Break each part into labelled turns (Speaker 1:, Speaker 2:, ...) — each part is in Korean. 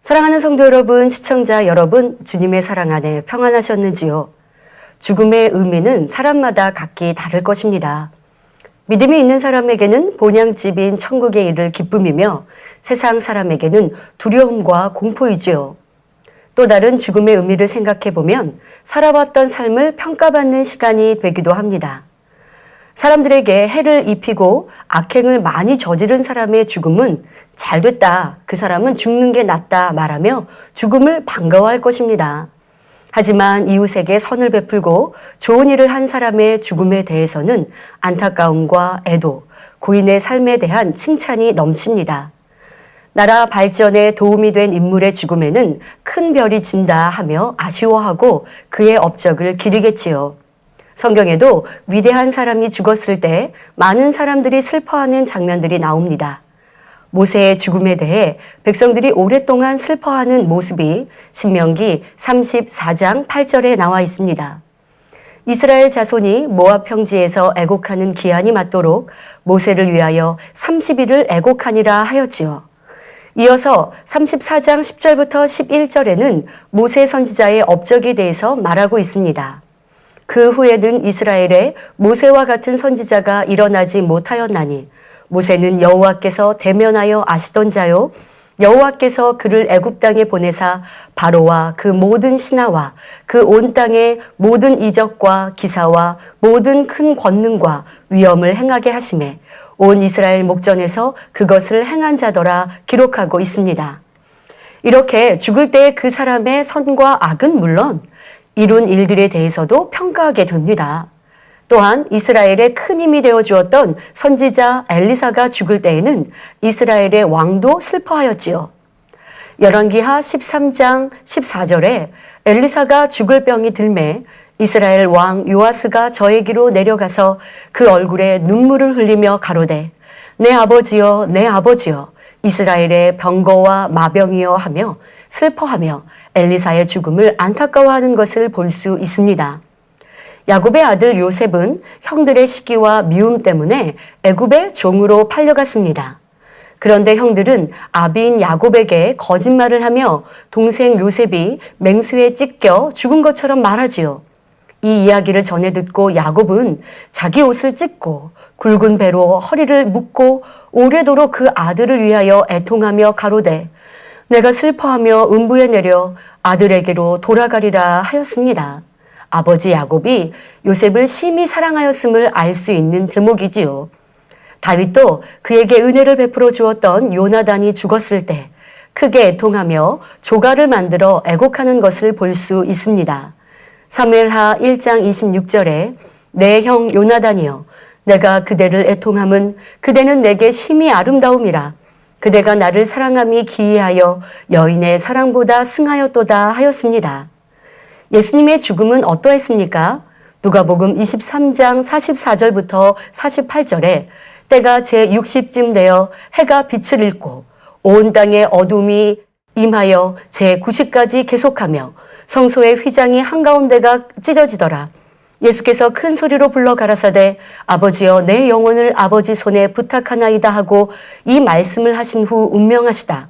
Speaker 1: 사랑하는 성도 여러분, 시청자 여러분, 주님의 사랑 안에 평안하셨는지요? 죽음의 의미는 사람마다 각기 다를 것입니다. 믿음이 있는 사람에게는 본향집인 천국에 이를 기쁨이며 세상 사람에게는 두려움과 공포이지요. 또 다른 죽음의 의미를 생각해 보면 살아왔던 삶을 평가받는 시간이 되기도 합니다. 사람들에게 해를 입히고 악행을 많이 저지른 사람의 죽음은 잘됐다, 그 사람은 죽는 게 낫다 말하며 죽음을 반가워할 것입니다. 하지만 이웃에게 선을 베풀고 좋은 일을 한 사람의 죽음에 대해서는 안타까움과 애도, 고인의 삶에 대한 칭찬이 넘칩니다. 나라 발전에 도움이 된 인물의 죽음에는 큰 별이 진다 하며 아쉬워하고 그의 업적을 기리겠지요. 성경에도 위대한 사람이 죽었을 때 많은 사람들이 슬퍼하는 장면들이 나옵니다. 모세의 죽음에 대해 백성들이 오랫동안 슬퍼하는 모습이 신명기 34장 8절에 나와 있습니다. 이스라엘 자손이 모압 평지에서 애곡하는 기한이 맞도록 모세를 위하여 30일을 애곡하니라 하였지요. 이어서 34장 10절부터 11절에는 모세 선지자의 업적에 대해서 말하고 있습니다. 그 후에는 이스라엘에 모세와 같은 선지자가 일어나지 못하였나니 모세는 여호와께서 대면하여 아시던 자요 여호와께서 그를 애굽 땅에 보내사 바로와 그 모든 신하와 그 온 땅의 모든 이적과 기사와 모든 큰 권능과 위엄을 행하게 하시매 온 이스라엘 목전에서 그것을 행한 자더라 기록하고 있습니다. 이렇게 죽을 때의 그 사람의 선과 악은 물론 이룬 일들에 대해서도 평가하게 됩니다. 또한 이스라엘의 큰 힘이 되어 주었던 선지자 엘리사가 죽을 때에는 이스라엘의 왕도 슬퍼하였지요. 열왕기하 13장 14절에 엘리사가 죽을 병이 들매 이스라엘 왕 요아스가 저에게로 내려가서 그 얼굴에 눈물을 흘리며 가로되 내 아버지여 내 아버지여 이스라엘의 병거와 마병이여 하며 슬퍼하며 엘리사의 죽음을 안타까워하는 것을 볼 수 있습니다. 야곱의 아들 요셉은 형들의 시기와 미움 때문에 애굽의 종으로 팔려갔습니다. 그런데 형들은 아비인 야곱에게 거짓말을 하며 동생 요셉이 맹수에 찢겨 죽은 것처럼 말하지요. 이 이야기를 전해 듣고 야곱은 자기 옷을 찢고 굵은 배로 허리를 묶고 오래도록 그 아들을 위하여 애통하며 가로되 내가 슬퍼하며 음부에 내려 아들에게로 돌아가리라 하였습니다. 아버지 야곱이 요셉을 심히 사랑하였음을 알 수 있는 대목이지요. 다윗도 그에게 은혜를 베풀어 주었던 요나단이 죽었을 때 크게 애통하며 조가를 만들어 애곡하는 것을 볼 수 있습니다. 사무엘하 1장 26절에 내 형 요나단이여 내가 그대를 애통함은 그대는 내게 심히 아름다움이라 그대가 나를 사랑함이 기이하여 여인의 사랑보다 승하였도다 하였습니다. 예수님의 죽음은 어떠했습니까? 누가복음 23장 44절부터 48절에 때가 제60쯤 되어 해가 빛을 잃고 온 땅에 어둠이 임하여 제90까지 계속하며 성소의 휘장이 한가운데가 찢어지더라. 예수께서 큰 소리로 불러 가라사대 아버지여 내 영혼을 아버지 손에 부탁하나이다 하고 이 말씀을 하신 후 운명하시다.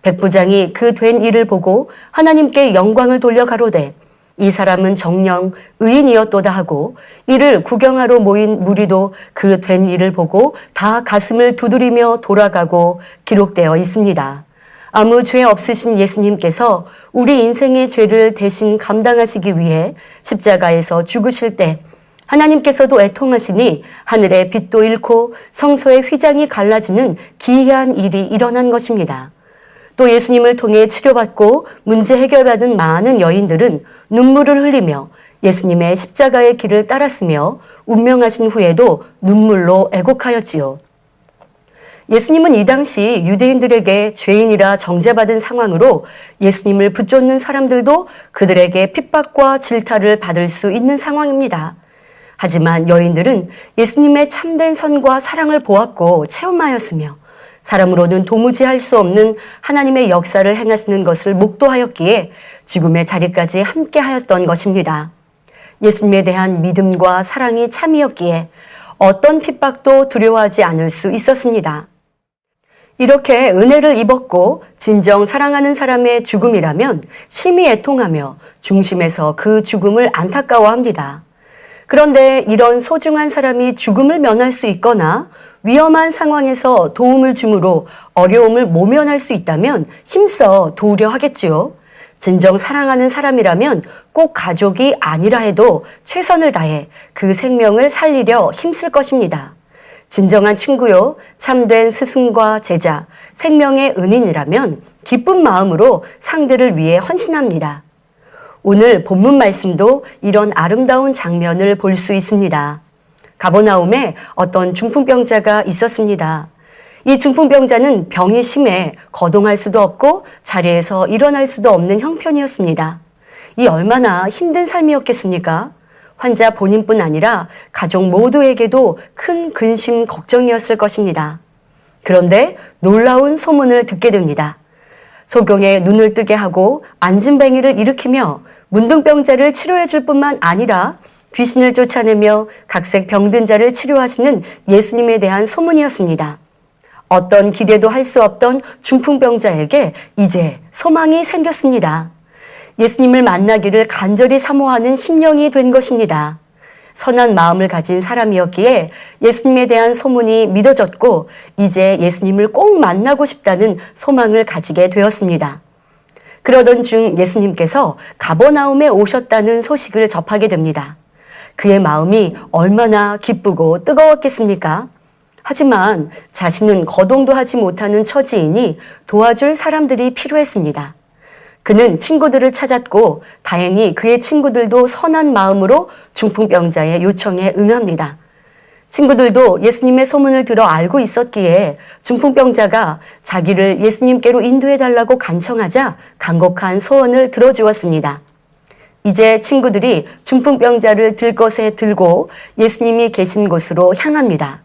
Speaker 1: 백부장이 그 된 일을 보고 하나님께 영광을 돌려 가로되 이 사람은 정녕 의인이었도다 하고 이를 구경하러 모인 무리도 그 된 일을 보고 다 가슴을 두드리며 돌아가고 기록되어 있습니다. 아무 죄 없으신 예수님께서 우리 인생의 죄를 대신 감당하시기 위해 십자가에서 죽으실 때 하나님께서도 애통하시니 하늘의 빛도 잃고 성소의 휘장이 갈라지는 기이한 일이 일어난 것입니다. 또 예수님을 통해 치료받고 문제 해결하는 많은 여인들은 눈물을 흘리며 예수님의 십자가의 길을 따랐으며 운명하신 후에도 눈물로 애곡하였지요. 예수님은 이 당시 유대인들에게 죄인이라 정죄받은 상황으로 예수님을 붙쫓는 사람들도 그들에게 핍박과 질타를 받을 수 있는 상황입니다. 하지만 여인들은 예수님의 참된 선과 사랑을 보았고 체험하였으며 사람으로는 도무지 할 수 없는 하나님의 역사를 행하시는 것을 목도하였기에 죽음의 자리까지 함께 하였던 것입니다. 예수님에 대한 믿음과 사랑이 참이었기에 어떤 핍박도 두려워하지 않을 수 있었습니다. 이렇게 은혜를 입었고 진정 사랑하는 사람의 죽음이라면 심히 애통하며 중심에서 그 죽음을 안타까워합니다. 그런데 이런 소중한 사람이 죽음을 면할 수 있거나 위험한 상황에서 도움을 주므로 어려움을 모면할 수 있다면 힘써 도우려 하겠지요. 진정 사랑하는 사람이라면 꼭 가족이 아니라 해도 최선을 다해 그 생명을 살리려 힘쓸 것입니다. 진정한 친구요, 참된 스승과 제자, 생명의 은인이라면 기쁜 마음으로 상대를 위해 헌신합니다. 오늘 본문 말씀도 이런 아름다운 장면을 볼 수 있습니다. 가버나움에 어떤 중풍병자가 있었습니다. 이 중풍병자는 병이 심해 거동할 수도 없고 자리에서 일어날 수도 없는 형편이었습니다. 이 얼마나 힘든 삶이었겠습니까? 환자 본인뿐 아니라 가족 모두에게도 큰 근심 걱정이었을 것입니다. 그런데 놀라운 소문을 듣게 됩니다. 소경에 눈을 뜨게 하고 안진뱅이를 일으키며 문둥병자를 치료해 줄 뿐만 아니라 귀신을 쫓아내며 각색 병든 자를 치료하시는 예수님에 대한 소문이었습니다. 어떤 기대도 할 수 없던 중풍병자에게 이제 소망이 생겼습니다. 예수님을 만나기를 간절히 사모하는 심령이 된 것입니다. 선한 마음을 가진 사람이었기에 예수님에 대한 소문이 믿어졌고 이제 예수님을 꼭 만나고 싶다는 소망을 가지게 되었습니다. 그러던 중 예수님께서 가버나움에 오셨다는 소식을 접하게 됩니다. 그의 마음이 얼마나 기쁘고 뜨거웠겠습니까? 하지만 자신은 거동도 하지 못하는 처지이니 도와줄 사람들이 필요했습니다. 그는 친구들을 찾았고 다행히 그의 친구들도 선한 마음으로 중풍병자의 요청에 응합니다. 친구들도 예수님의 소문을 들어 알고 있었기에 중풍병자가 자기를 예수님께로 인도해달라고 간청하자 간곡한 소원을 들어주었습니다. 이제 친구들이 중풍병자를 들것에 들고 예수님이 계신 곳으로 향합니다.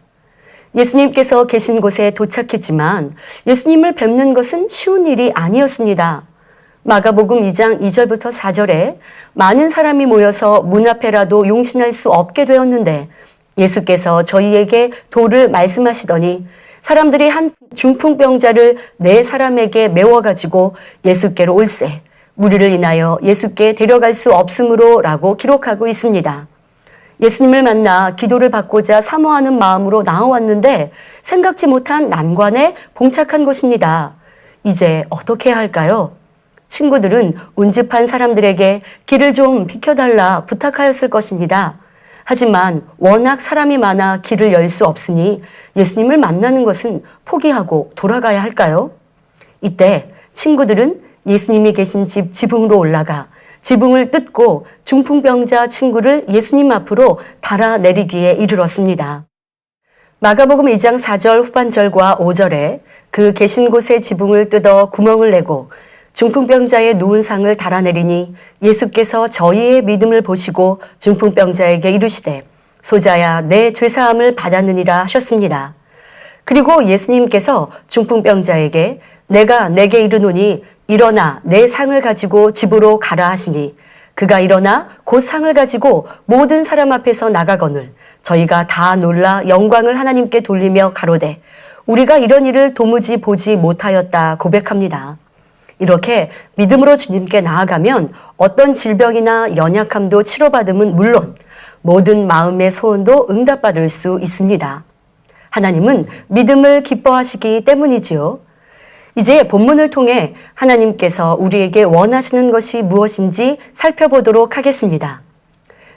Speaker 1: 예수님께서 계신 곳에 도착했지만 예수님을 뵙는 것은 쉬운 일이 아니었습니다. 마가복음 2장 2절부터 4절에 많은 사람이 모여서 문 앞에라도 용신할 수 없게 되었는데 예수께서 저희에게 도를 말씀하시더니 사람들이 한 중풍병자를 네 사람에게 메워가지고 예수께로 올세 무리를 인하여 예수께 데려갈 수 없으므로 라고 기록하고 있습니다. 예수님을 만나 기도를 받고자 사모하는 마음으로 나와왔는데 생각지 못한 난관에 봉착한 것입니다. 이제 어떻게 해야 할까요? 친구들은 운집한 사람들에게 길을 좀 비켜달라 부탁하였을 것입니다. 하지만 워낙 사람이 많아 길을 열 수 없으니 예수님을 만나는 것은 포기하고 돌아가야 할까요? 이때 친구들은 예수님이 계신 집 지붕으로 올라가 지붕을 뜯고 중풍병자 친구를 예수님 앞으로 달아내리기에 이르렀습니다. 마가복음 2장 4절 후반절과 5절에 그 계신 곳의 지붕을 뜯어 구멍을 내고 중풍병자의 누운 상을 달아내리니 예수께서 저희의 믿음을 보시고 중풍병자에게 이르시되 소자야 내 죄사함을 받았느니라 하셨습니다. 그리고 예수님께서 중풍병자에게 내가 내게 이르노니 일어나 내 상을 가지고 집으로 가라 하시니 그가 일어나 곧 상을 가지고 모든 사람 앞에서 나가거늘 저희가 다 놀라 영광을 하나님께 돌리며 가로되 우리가 이런 일을 도무지 보지 못하였다 고백합니다. 이렇게 믿음으로 주님께 나아가면 어떤 질병이나 연약함도 치료받음은 물론 모든 마음의 소원도 응답받을 수 있습니다. 하나님은 믿음을 기뻐하시기 때문이지요. 이제 본문을 통해 하나님께서 우리에게 원하시는 것이 무엇인지 살펴보도록 하겠습니다.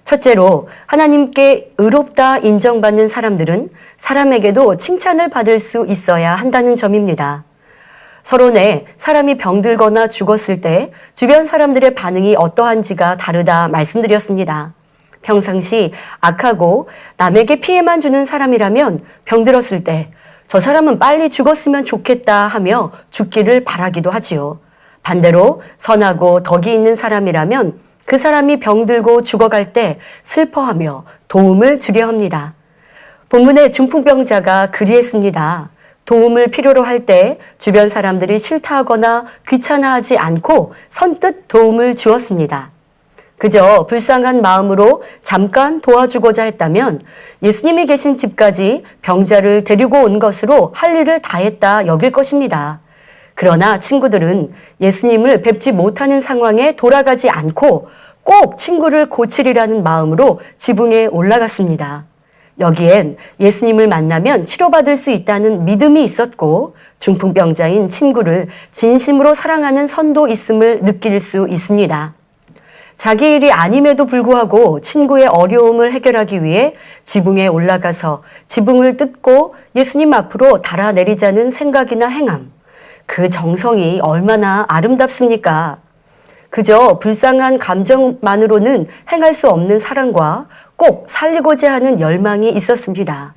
Speaker 1: 첫째로 하나님께 의롭다 인정받는 사람들은 사람에게도 칭찬을 받을 수 있어야 한다는 점입니다. 서론에 사람이 병들거나 죽었을 때 주변 사람들의 반응이 어떠한지가 다르다 말씀드렸습니다. 평상시 악하고 남에게 피해만 주는 사람이라면 병들었을 때 저 사람은 빨리 죽었으면 좋겠다 하며 죽기를 바라기도 하지요. 반대로 선하고 덕이 있는 사람이라면 그 사람이 병들고 죽어갈 때 슬퍼하며 도움을 주려 합니다. 본문의 중풍병자가 그리했습니다. 도움을 필요로 할 때 주변 사람들이 싫다하거나 귀찮아하지 않고 선뜻 도움을 주었습니다. 그저 불쌍한 마음으로 잠깐 도와주고자 했다면 예수님이 계신 집까지 병자를 데리고 온 것으로 할 일을 다했다 여길 것입니다. 그러나 친구들은 예수님을 뵙지 못하는 상황에 돌아가지 않고 꼭 친구를 고치리라는 마음으로 지붕에 올라갔습니다. 여기엔 예수님을 만나면 치료받을 수 있다는 믿음이 있었고 중풍병자인 친구를 진심으로 사랑하는 선도 있음을 느낄 수 있습니다. 자기 일이 아님에도 불구하고 친구의 어려움을 해결하기 위해 지붕에 올라가서 지붕을 뜯고 예수님 앞으로 달아내리자는 생각이나 행함. 그 정성이 얼마나 아름답습니까? 그저 불쌍한 감정만으로는 행할 수 없는 사랑과 꼭 살리고자 하는 열망이 있었습니다.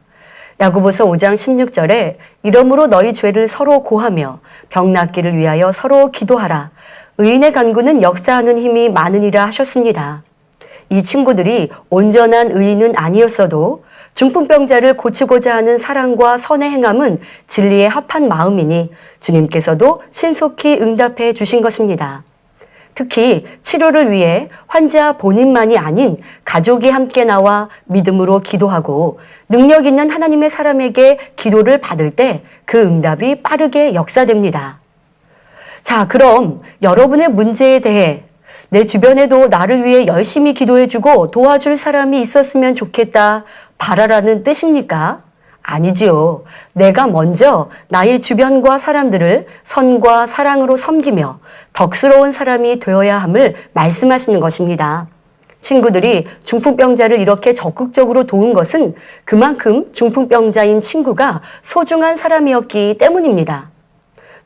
Speaker 1: 야고보서 5장 16절에 이러므로 너희 죄를 서로 고하며 병 낫기를 위하여 서로 기도하라. 의인의 간구는 역사하는 힘이 많으니라 하셨습니다. 이 친구들이 온전한 의인은 아니었어도 중풍병자를 고치고자 하는 사랑과 선의 행함은 진리에 합한 마음이니 주님께서도 신속히 응답해 주신 것입니다. 특히 치료를 위해 환자 본인만이 아닌 가족이 함께 나와 믿음으로 기도하고 능력 있는 하나님의 사람에게 기도를 받을 때 그 응답이 빠르게 역사됩니다. 자, 그럼 여러분의 문제에 대해 내 주변에도 나를 위해 열심히 기도해주고 도와줄 사람이 있었으면 좋겠다 바라라는 뜻입니까? 아니지요. 내가 먼저 나의 주변과 사람들을 선과 사랑으로 섬기며 덕스러운 사람이 되어야 함을 말씀하시는 것입니다. 친구들이 중풍병자를 이렇게 적극적으로 도운 것은 그만큼 중풍병자인 친구가 소중한 사람이었기 때문입니다.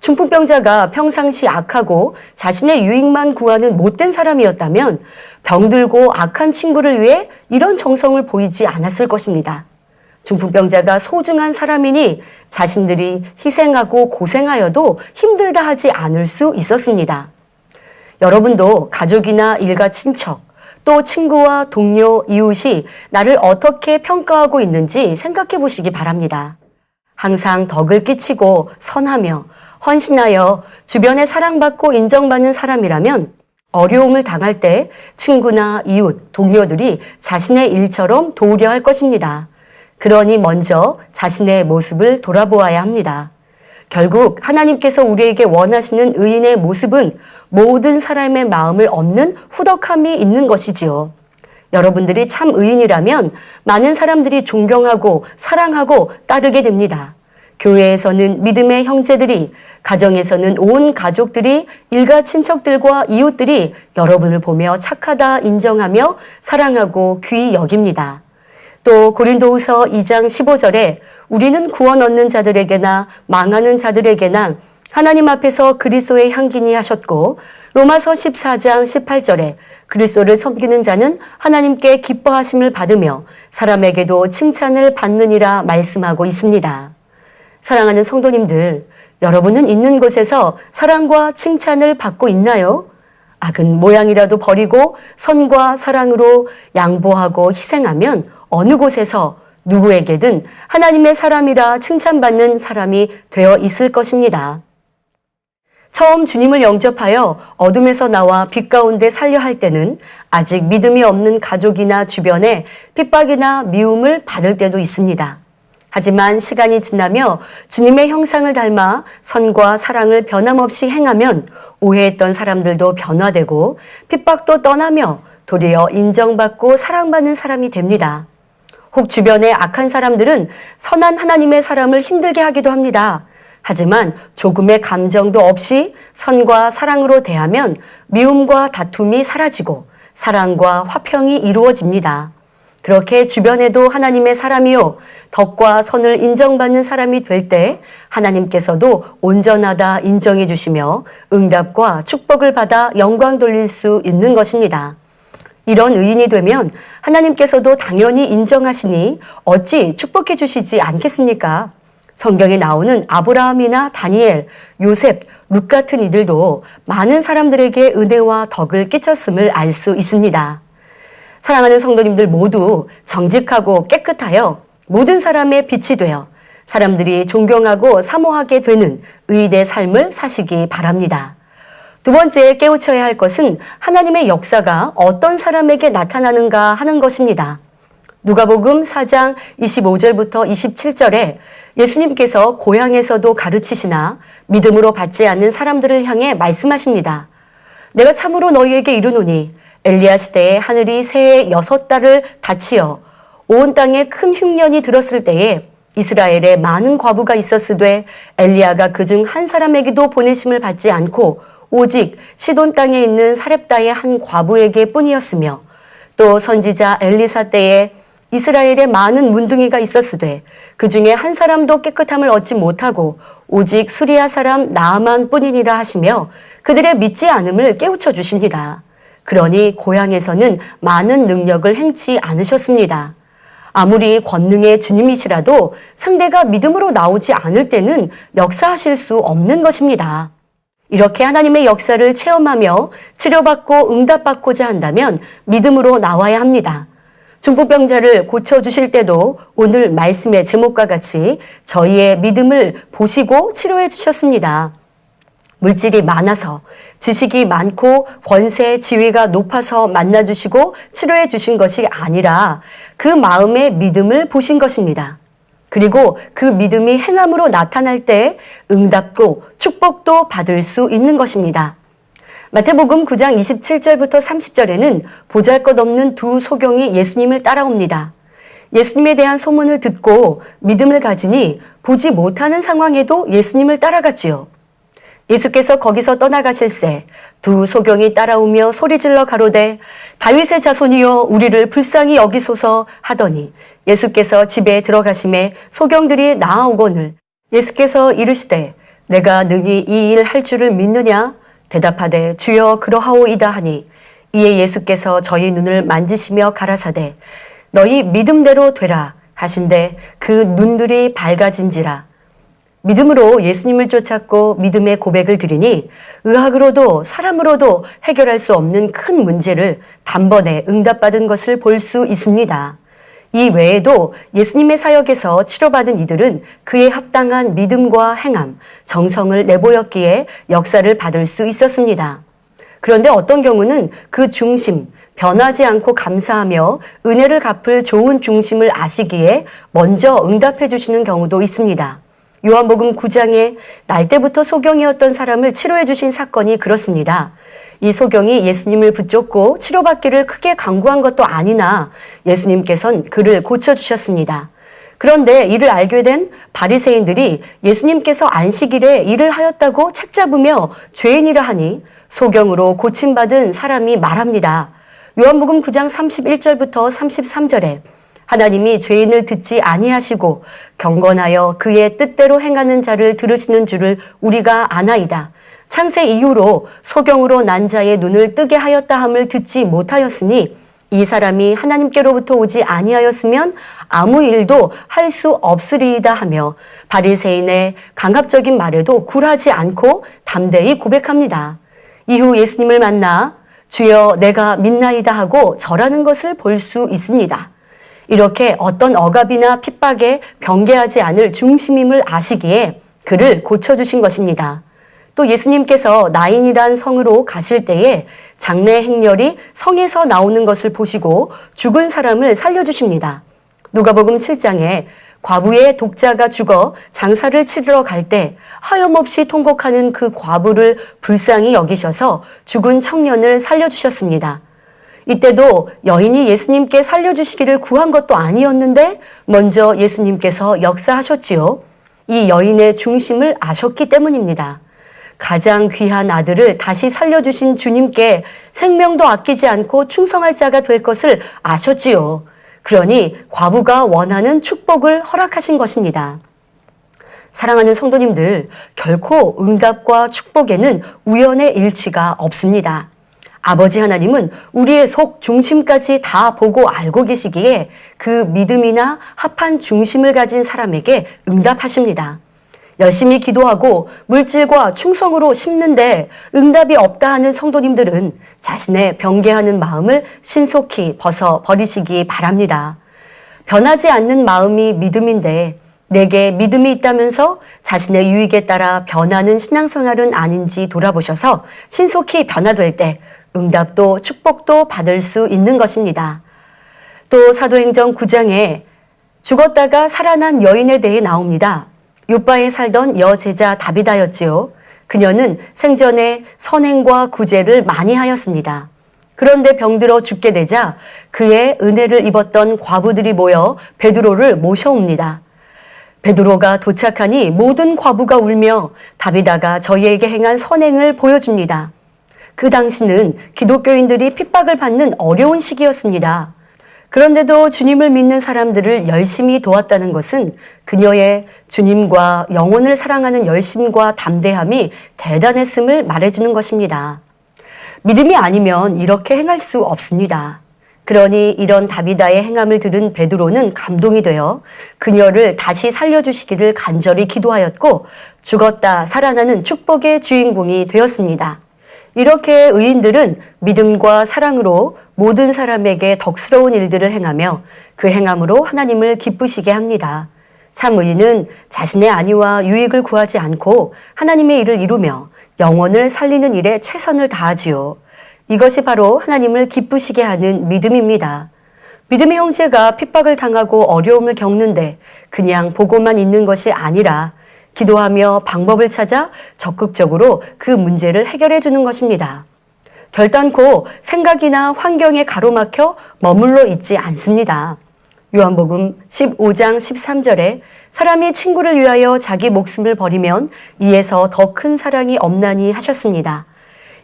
Speaker 1: 중풍병자가 평상시 악하고 자신의 유익만 구하는 못된 사람이었다면 병들고 악한 친구를 위해 이런 정성을 보이지 않았을 것입니다. 중풍병자가 소중한 사람이니 자신들이 희생하고 고생하여도 힘들다 하지 않을 수 있었습니다. 여러분도 가족이나 일가 친척, 또 친구와 동료, 이웃이 나를 어떻게 평가하고 있는지 생각해 보시기 바랍니다. 항상 덕을 끼치고 선하며 헌신하여 주변에 사랑받고 인정받는 사람이라면 어려움을 당할 때 친구나 이웃, 동료들이 자신의 일처럼 도우려 할 것입니다. 그러니 먼저 자신의 모습을 돌아보아야 합니다. 결국 하나님께서 우리에게 원하시는 의인의 모습은 모든 사람의 마음을 얻는 후덕함이 있는 것이지요. 여러분들이 참 의인이라면 많은 사람들이 존경하고 사랑하고 따르게 됩니다. 교회에서는 믿음의 형제들이, 가정에서는 온 가족들이, 일가 친척들과 이웃들이 여러분을 보며 착하다 인정하며 사랑하고 귀히 여깁니다. 또 고린도후서 2장 15절에 우리는 구원 얻는 자들에게나 망하는 자들에게나 하나님 앞에서 그리스도의 향기니 하셨고, 로마서 14장 18절에 그리스도를 섬기는 자는 하나님께 기뻐하심을 받으며 사람에게도 칭찬을 받느니라 말씀하고 있습니다. 사랑하는 성도님들, 여러분은 있는 곳에서 사랑과 칭찬을 받고 있나요? 악은 모양이라도 버리고 선과 사랑으로 양보하고 희생하면 어느 곳에서 누구에게든 하나님의 사람이라 칭찬받는 사람이 되어 있을 것입니다. 처음 주님을 영접하여 어둠에서 나와 빛 가운데 살려 할 때는 아직 믿음이 없는 가족이나 주변에 핍박이나 미움을 받을 때도 있습니다. 하지만 시간이 지나며 주님의 형상을 닮아 선과 사랑을 변함없이 행하면 오해했던 사람들도 변화되고 핍박도 떠나며 도리어 인정받고 사랑받는 사람이 됩니다. 혹 주변의 악한 사람들은 선한 하나님의 사람을 힘들게 하기도 합니다. 하지만 조금의 감정도 없이 선과 사랑으로 대하면 미움과 다툼이 사라지고 사랑과 화평이 이루어집니다. 그렇게 주변에도 하나님의 사람이요 덕과 선을 인정받는 사람이 될 때 하나님께서도 온전하다 인정해 주시며 응답과 축복을 받아 영광 돌릴 수 있는 것입니다. 이런 의인이 되면 하나님께서도 당연히 인정하시니 어찌 축복해 주시지 않겠습니까? 성경에 나오는 아브라함이나 다니엘, 요셉, 룻 같은 이들도 많은 사람들에게 은혜와 덕을 끼쳤음을 알 수 있습니다. 사랑하는 성도님들 모두 정직하고 깨끗하여 모든 사람의 빛이 되어 사람들이 존경하고 사모하게 되는 의인의 삶을 사시기 바랍니다. 두 번째 깨우쳐야 할 것은 하나님의 역사가 어떤 사람에게 나타나는가 하는 것입니다. 누가복음 4장 25절부터 27절에 예수님께서 고향에서도 가르치시나 믿음으로 받지 않는 사람들을 향해 말씀하십니다. 내가 참으로 너희에게 이르노니 엘리야 시대에 하늘이 새해 6달을 닫히어 온 땅에 큰 흉년이 들었을 때에 이스라엘에 많은 과부가 있었으되 엘리야가 그중 한 사람에게도 보내심을 받지 않고 오직 시돈 땅에 있는 사렙다의 한 과부에게 뿐이었으며 또 선지자 엘리사 때에 이스라엘에 많은 문둥이가 있었으되 그 중에 한 사람도 깨끗함을 얻지 못하고 오직 수리아 사람 나아만 뿐이니라 하시며 그들의 믿지 않음을 깨우쳐 주십니다. 그러니 고향에서는 많은 능력을 행치 않으셨습니다. 아무리 권능의 주님이시라도 상대가 믿음으로 나오지 않을 때는 역사하실 수 없는 것입니다. 이렇게 하나님의 역사를 체험하며 치료받고 응답받고자 한다면 믿음으로 나와야 합니다. 중풍병자를 고쳐주실 때도 오늘 말씀의 제목과 같이 저희의 믿음을 보시고 치료해 주셨습니다. 물질이 많아서 지식이 많고 권세, 지위가 높아서 만나주시고 치료해 주신 것이 아니라 그 마음의 믿음을 보신 것입니다. 그리고 그 믿음이 행함으로 나타날 때 응답도 축복도 받을 수 있는 것입니다. 마태복음 9장 27절부터 30절에는 보잘것없는 두 소경이 예수님을 따라옵니다. 예수님에 대한 소문을 듣고 믿음을 가지니 보지 못하는 상황에도 예수님을 따라갔지요. 예수께서 거기서 떠나가실새 두 소경이 따라오며 소리질러 가로되 다윗의 자손이여 우리를 불쌍히 여기소서 하더니 예수께서 집에 들어가심에 소경들이 나아오거늘 예수께서 이르시되 내가 능히 이 일 할 줄을 믿느냐 대답하되 주여 그러하오이다 하니 이에 예수께서 저희 눈을 만지시며 가라사대 너희 믿음대로 되라 하신대 그 눈들이 밝아진지라. 믿음으로 예수님을 쫓았고 믿음의 고백을 드리니 의학으로도 사람으로도 해결할 수 없는 큰 문제를 단번에 응답받은 것을 볼 수 있습니다. 이 외에도 예수님의 사역에서 치료받은 이들은 그에 합당한 믿음과 행함, 정성을 내보였기에 역사를 받을 수 있었습니다. 그런데 어떤 경우는 그 중심, 변하지 않고 감사하며 은혜를 갚을 좋은 중심을 아시기에 먼저 응답해 주시는 경우도 있습니다. 요한복음 9장에 날 때부터 소경이었던 사람을 치료해 주신 사건이 그렇습니다. 이 소경이 예수님을 붙잡고 치료받기를 크게 강구한 것도 아니나 예수님께서는 그를 고쳐주셨습니다. 그런데 이를 알게 된 바리새인들이 예수님께서 안식일에 일을 하였다고 책잡으며 죄인이라 하니 소경으로 고침받은 사람이 말합니다. 요한복음 9장 31절부터 33절에 하나님이 죄인을 듣지 아니하시고 경건하여 그의 뜻대로 행하는 자를 들으시는 줄을 우리가 아나이다. 창세 이후로 소경으로 난 자의 눈을 뜨게 하였다 함을 듣지 못하였으니 이 사람이 하나님께로부터 오지 아니하였으면 아무 일도 할 수 없으리이다 하며 바리새인의 강압적인 말에도 굴하지 않고 담대히 고백합니다. 이후 예수님을 만나 주여 내가 믿나이다 하고 절하는 것을 볼 수 있습니다. 이렇게 어떤 억압이나 핍박에 경계하지 않을 중심임을 아시기에 그를 고쳐주신 것입니다. 또 예수님께서 나인이란 성으로 가실 때에 장래 행렬이 성에서 나오는 것을 보시고 죽은 사람을 살려주십니다. 누가복음 7장에 과부의 독자가 죽어 장사를 치르러 갈 때 하염없이 통곡하는 그 과부를 불쌍히 여기셔서 죽은 청년을 살려주셨습니다. 이때도 여인이 예수님께 살려주시기를 구한 것도 아니었는데 먼저 예수님께서 역사하셨지요. 이 여인의 중심을 아셨기 때문입니다. 가장 귀한 아들을 다시 살려주신 주님께 생명도 아끼지 않고 충성할 자가 될 것을 아셨지요. 그러니 과부가 원하는 축복을 허락하신 것입니다. 사랑하는 성도님들, 결코 응답과 축복에는 우연의 일치가 없습니다. 아버지 하나님은 우리의 속 중심까지 다 보고 알고 계시기에 그 믿음이나 합한 중심을 가진 사람에게 응답하십니다. 열심히 기도하고 물질과 충성으로 심는데 응답이 없다 하는 성도님들은 자신의 변개하는 마음을 신속히 벗어버리시기 바랍니다. 변하지 않는 마음이 믿음인데 내게 믿음이 있다면서 자신의 유익에 따라 변하는 신앙생활은 아닌지 돌아보셔서 신속히 변화될 때 응답도 축복도 받을 수 있는 것입니다. 또 사도행전 9장에 죽었다가 살아난 여인에 대해 나옵니다. 요바에 살던 여제자 다비다였지요. 그녀는 생전에 선행과 구제를 많이 하였습니다. 그런데 병들어 죽게 되자 그의 은혜를 입었던 과부들이 모여 베드로를 모셔옵니다. 베드로가 도착하니 모든 과부가 울며 다비다가 저희에게 행한 선행을 보여줍니다. 그 당시는 기독교인들이 핍박을 받는 어려운 시기였습니다. 그런데도 주님을 믿는 사람들을 열심히 도왔다는 것은 그녀의 주님과 영혼을 사랑하는 열심과 담대함이 대단했음을 말해주는 것입니다. 믿음이 아니면 이렇게 행할 수 없습니다. 그러니 이런 다비다의 행함을 들은 베드로는 감동이 되어 그녀를 다시 살려주시기를 간절히 기도하였고 죽었다 살아나는 축복의 주인공이 되었습니다. 이렇게 의인들은 믿음과 사랑으로 모든 사람에게 덕스러운 일들을 행하며 그 행함으로 하나님을 기쁘시게 합니다. 참 의인은 자신의 안위와 유익을 구하지 않고 하나님의 일을 이루며 영혼을 살리는 일에 최선을 다하지요. 이것이 바로 하나님을 기쁘시게 하는 믿음입니다. 믿음의 형제가 핍박을 당하고 어려움을 겪는데 그냥 보고만 있는 것이 아니라 기도하며 방법을 찾아 적극적으로 그 문제를 해결해 주는 것입니다. 결단코 생각이나 환경에 가로막혀 머물러 있지 않습니다. 요한복음 15장 13절에 사람이 친구를 위하여 자기 목숨을 버리면 이에서 더 큰 사랑이 없나니 하셨습니다.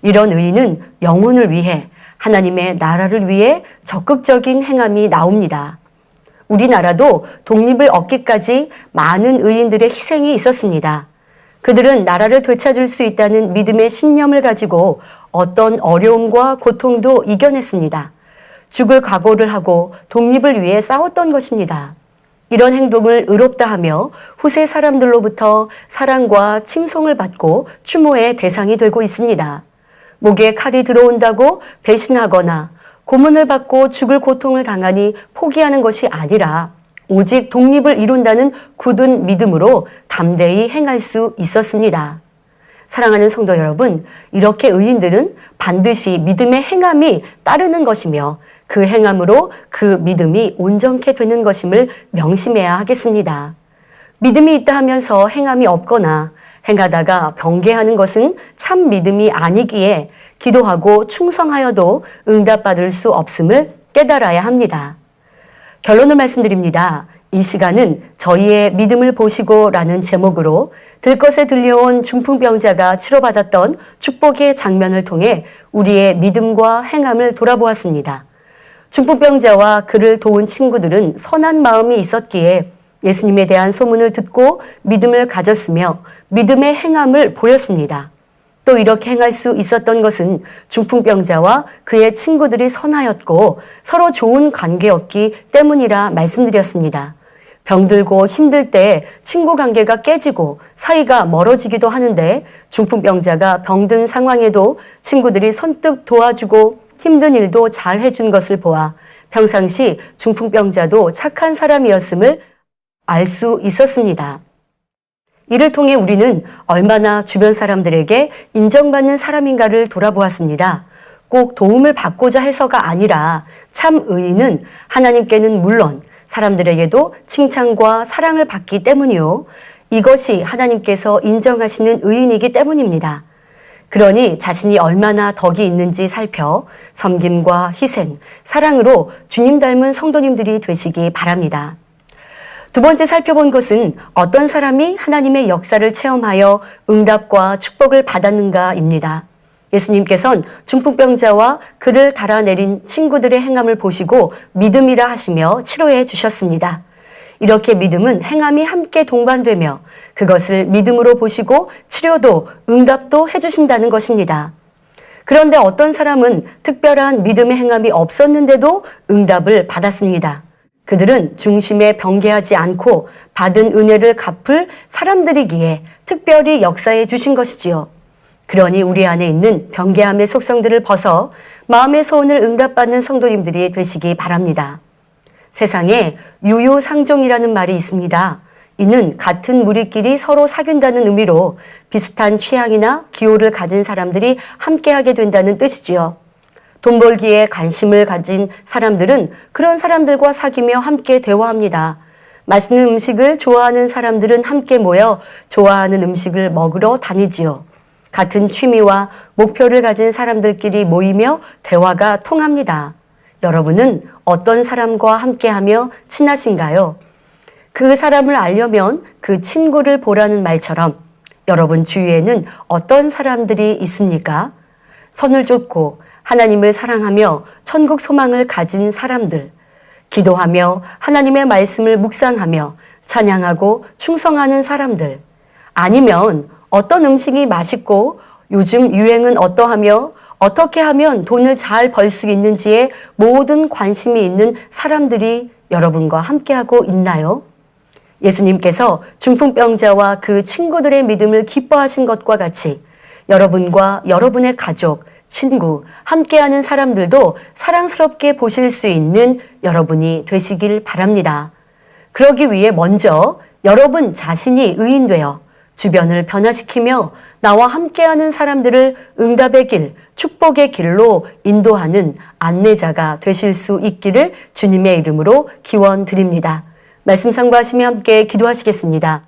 Speaker 1: 이런 의인은 영혼을 위해 하나님의 나라를 위해 적극적인 행함이 나옵니다. 우리나라도 독립을 얻기까지 많은 의인들의 희생이 있었습니다. 그들은 나라를 되찾을 수 있다는 믿음의 신념을 가지고 어떤 어려움과 고통도 이겨냈습니다. 죽을 각오를 하고 독립을 위해 싸웠던 것입니다. 이런 행동을 의롭다 하며 후세 사람들로부터 사랑과 칭송을 받고 추모의 대상이 되고 있습니다. 목에 칼이 들어온다고 배신하거나 고문을 받고 죽을 고통을 당하니 포기하는 것이 아니라 오직 독립을 이룬다는 굳은 믿음으로 담대히 행할 수 있었습니다. 사랑하는 성도 여러분, 이렇게 의인들은 반드시 믿음의 행함이 따르는 것이며 그 행함으로 그 믿음이 온전케 되는 것임을 명심해야 하겠습니다. 믿음이 있다 하면서 행함이 없거나 행하다가 변개하는 것은 참 믿음이 아니기에 기도하고 충성하여도 응답받을 수 없음을 깨달아야 합니다. 결론을 말씀드립니다. 이 시간은 저희의 믿음을 보시고 라는 제목으로 들것에 들려온 중풍병자가 치료받았던 축복의 장면을 통해 우리의 믿음과 행함을 돌아보았습니다. 중풍병자와 그를 도운 친구들은 선한 마음이 있었기에 예수님에 대한 소문을 듣고 믿음을 가졌으며 믿음의 행함을 보였습니다. 또 이렇게 행할 수 있었던 것은 중풍병자와 그의 친구들이 선하였고 서로 좋은 관계였기 때문이라 말씀드렸습니다. 병들고 힘들 때 친구 관계가 깨지고 사이가 멀어지기도 하는데 중풍병자가 병든 상황에도 친구들이 선뜻 도와주고 힘든 일도 잘 해준 것을 보아 평상시 중풍병자도 착한 사람이었음을 알 수 있었습니다. 이를 통해 우리는 얼마나 주변 사람들에게 인정받는 사람인가를 돌아보았습니다. 꼭 도움을 받고자 해서가 아니라 참 의인은 하나님께는 물론 사람들에게도 칭찬과 사랑을 받기 때문이요. 이것이 하나님께서 인정하시는 의인이기 때문입니다. 그러니 자신이 얼마나 덕이 있는지 살펴 섬김과 희생, 사랑으로 주님 닮은 성도님들이 되시기 바랍니다. 두 번째 살펴본 것은 어떤 사람이 하나님의 역사를 체험하여 응답과 축복을 받았는가입니다. 예수님께서는 중풍병자와 그를 달아내린 친구들의 행함을 보시고 믿음이라 하시며 치료해 주셨습니다. 이렇게 믿음은 행함이 함께 동반되며 그것을 믿음으로 보시고 치료도 응답도 해주신다는 것입니다. 그런데 어떤 사람은 특별한 믿음의 행함이 없었는데도 응답을 받았습니다. 그들은 중심에 변개하지 않고 받은 은혜를 갚을 사람들이기에 특별히 역사해 주신 것이지요. 그러니 우리 안에 있는 변개함의 속성들을 벗어 마음의 소원을 응답받는 성도님들이 되시기 바랍니다. 세상에 유유상종이라는 말이 있습니다. 이는 같은 무리끼리 서로 사귄다는 의미로 비슷한 취향이나 기호를 가진 사람들이 함께하게 된다는 뜻이지요. 돈 벌기에 관심을 가진 사람들은 그런 사람들과 사귀며 함께 대화합니다. 맛있는 음식을 좋아하는 사람들은 함께 모여 좋아하는 음식을 먹으러 다니지요. 같은 취미와 목표를 가진 사람들끼리 모이며 대화가 통합니다. 여러분은 어떤 사람과 함께하며 친하신가요? 그 사람을 알려면 그 친구를 보라는 말처럼 여러분 주위에는 어떤 사람들이 있습니까? 선을 쫓고 하나님을 사랑하며 천국 소망을 가진 사람들, 기도하며 하나님의 말씀을 묵상하며 찬양하고 충성하는 사람들, 아니면 어떤 음식이 맛있고 요즘 유행은 어떠하며 어떻게 하면 돈을 잘 벌 수 있는지에 모든 관심이 있는 사람들이 여러분과 함께하고 있나요? 예수님께서 중풍병자와 그 친구들의 믿음을 기뻐하신 것과 같이 여러분과 여러분의 가족, 친구, 함께하는 사람들도 사랑스럽게 보실 수 있는 여러분이 되시길 바랍니다. 그러기 위해 먼저 여러분 자신이 의인되어 주변을 변화시키며 나와 함께하는 사람들을 응답의 길, 축복의 길로 인도하는 안내자가 되실 수 있기를 주님의 이름으로 기원드립니다. 말씀 상고하시며 함께 기도하시겠습니다.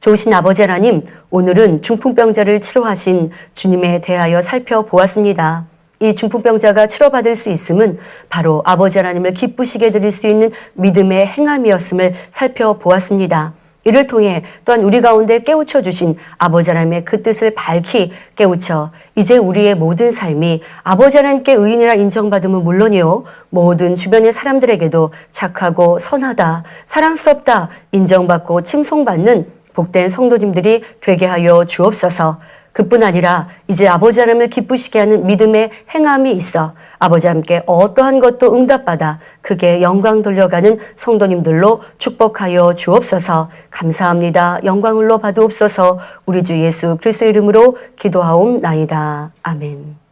Speaker 1: 좋으신 아버지 하나님, 오늘은 중풍병자를 치료하신 주님에 대하여 살펴보았습니다. 이 중풍병자가 치료받을 수 있음은 바로 아버지 하나님을 기쁘시게 드릴 수 있는 믿음의 행함이었음을 살펴보았습니다. 이를 통해 또한 우리 가운데 깨우쳐 주신 아버지 하나님의 그 뜻을 밝히 깨우쳐 이제 우리의 모든 삶이 아버지 하나님께 의인이라 인정받음은 물론이요 모든 주변의 사람들에게도 착하고 선하다, 사랑스럽다 인정받고 칭송받는 복된 성도님들이 되게 하여 주옵소서. 그뿐 아니라 이제 아버지 하나님을 기쁘시게 하는 믿음의 행함이 있어 아버지 하나님께 어떠한 것도 응답받아 크게 영광 돌려가는 성도님들로 축복하여 주옵소서. 감사합니다. 영광을로 받으옵소서. 우리 주 예수 그리스도 이름으로 기도하옵나이다. 아멘.